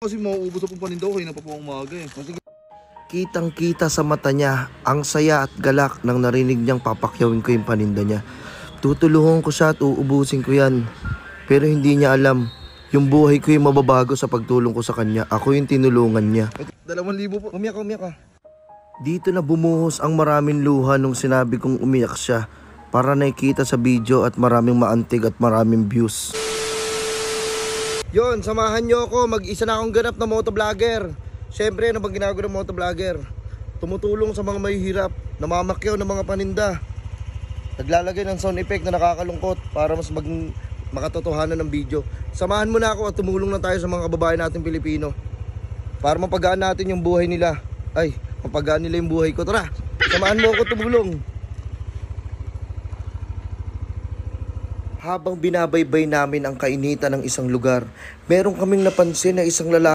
Kasi mauubos ang paninda ko, na pa po umaga eh. Kitang-kita sa mata niya ang saya at galak nang narinig niyang papakyawin ko yung paninda niya. Tutulungan ko siya at uubusin ko yan. Pero hindi niya alam, yung buhay ko yung mababago sa pagtulong ko sa kanya. Ako yung tinulungan niya. 2,000 po. Umiyak ka. Dito na bumuhos ang maraming luha nung sinabi kong umiyak siya para nakikita sa video at maraming maantig at maraming views. Yon, samahan nyo ako. Mag-isa na akong ganap na motovlogger. Siyempre, ano bang ginagawa ng motovlogger? Tumutulong sa mga mahihirap, namamakyaw ng mga paninda. Naglalagay ng sound effect na nakakalungkot para mas makatotohanan ng video. Samahan mo na ako at tumulong na tayo sa mga kababayan natin Pilipino para mapagaan natin yung buhay nila. Ay, mapagaan nila yung buhay ko. Tara, samahan mo ako tumulong. Habang binabaybay namin ang kainitan ng isang lugar, meron kaming napansin na isang lalaki